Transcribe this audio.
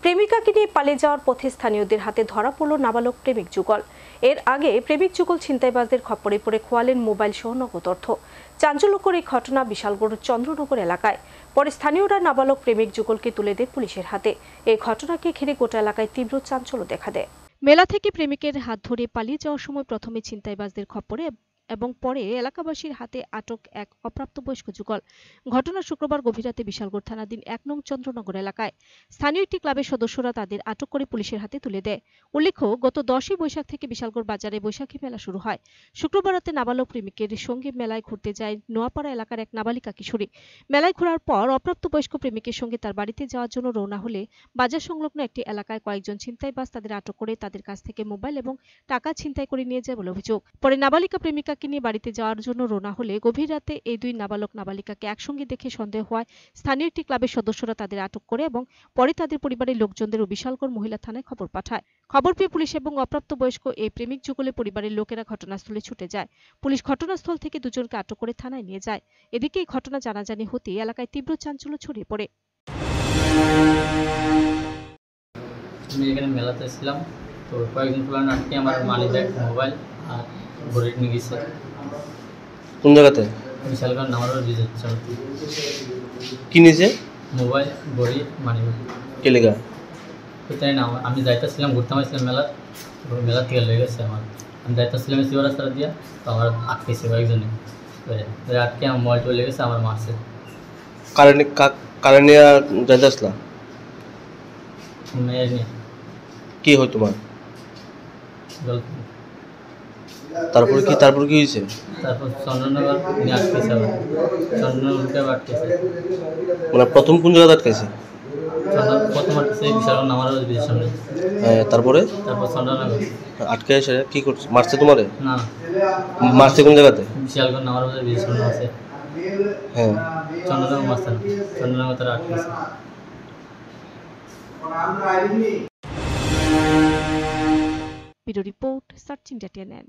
প্রেমিকাকে নিয়ে পালিয়ে যাওয়ার পথে স্থানীয়দের হাতে ধরা পড়ল নাবালক প্রেমিক যুগল। এর আগে প্রেমিক যুগল ছিনতাইবাজদের খপ্পরে পড়ে খোয়ালেন মোবাইল সহ নগদ অর্থ। চাঞ্চল্যকর এই ঘটনা বিশালগড় চন্দ্রনগর এলাকায়। পরে স্থানীয়রা নাবালক প্রেমিক যুগলকে তুলে দেয় পুলিশের হাতে। এই ঘটনাকে ঘিরে গোটা এলাকায় তীব্র চাঞ্চল্য দেখা দেয়। মেলা থেকে প্রেমিকের হাত ধরে পালিয়ে যাওয়ার সময় প্রথমে ছিনতাইবাজদের খপ্পরে এবং পরে এলাকাবাসীর হাতে আটক এক অপ্রাপ্তবয়স্ক যুগল। ঘটনা শুক্রবার গভীর রাতে বিশালগড় থানাধীন ১ নং চন্দ্রনগর এলাকায়। স্থানীয় একটি ক্লাবের সদস্যরা তাদের আটক করে পুলিশের হাতে তুলে দেয়। উল্লেখ্য, গত ১০ই বৈশাখ থেকে বিশালগড় বাজারে বৈশাখী মেলা শুরু হয়। শুক্রবার রাতে নাবালক প্রেমিকের সঙ্গে মেলায় ঘুরতে যায় নোয়াপাড়া এলাকার এক নাবালিকা কিশোরী। মেলায় ঘোরার পর অপ্রাপ্তবয়স্ক প্রেমিকের সঙ্গে তার বাড়িতে যাওয়ার জন্য রওনা হলে বাজার সংলগ্ন একটি এলাকায় কয়েকজন ছিনতাইবাজ তাদের আটক করে তাদের কাছ থেকে মোবাইল এবং টাকা ছিনতাই করে নিয়ে যায় বলে অভিযোগ। পরে নাবালিকা প্রেমিকাকে নিয়ে বাড়িতে যাওয়ার জন্য রওনা হলে গভীর রাতে এই দুই নাবালক নাবালিকাকে একসঙ্গে দেখে সন্দেহ হওয়ায় স্থানীয় একটি ক্লাবের সদস্যরা তাদের আটক করে এবং পরে তাদের পরিবারের লোকজনদের বিশালগড় মহিলা থানায় খবর পাঠায়। খবর পেয়ে পুলিশ এবং অপ্রাপ্তবয়স্ক এই প্রেমিক যুগলের পরিবারের লোকেরা ঘটনাস্থলে ছুটে যায়। পুলিশ ঘটনাস্থল থেকে দুজনকে আটক করে থানায় নিয়ে যায়। এদিকে এই ঘটনা জানাজানি হতেই এলাকায় তীব্র চাঞ্চল্য ছড়িয়ে পড়ে। আমি এখানে মেলাতে ছিলাম, তো কয়েকজন পুরান আটকে আমার মানি ব্যাগ, মোবাইল আর ঘড়ি নিয়ে গেছে। কোন জায়গাতে? বিশালগড় নামার ব্রিজের চল। কি নিয়েছে? মোবাইল, ঘড়ি, মানি ব্যাগ। কে লেগা? তাই না, আমি যাইতেছিলাম, ঘুরতে আসছিলাম মেলা থেকে লেগে গেছে আমার। আমি যাইতেছিলাম শিব রাস্তা দিয়ে, তো আমার আটকেছে কয়েকজনে। আটকে আমার মোবাইল চলে গেছে, আমার মারছে। কারণে যাইতে আসলাম মেয়ের নিয়ে। কি হয় তোমার? তারপর কি হয়েছে? তারপর চন্দ্রনগর নিয়ে আটকেছে, আবার চন্দ্রনগরকে আটকেছে। মানে প্রথম কোন জায়গাতে আটকেছে? প্রথম আটকেছে বিশালগড় নামার ব্রিজের সামনে। তারপর চন্দ্রনগর আটকে এসে কি করছে? মারছে তোমারে? না, মারছে কোন জায়গাতে? বিশালগড় নামার ব্রিজের সামনে আছে। হ্যাঁ, চন্দ্রনগর মারছে না, চন্দ্রনগর তারা আটকেছে। Bureau report, search India TNN।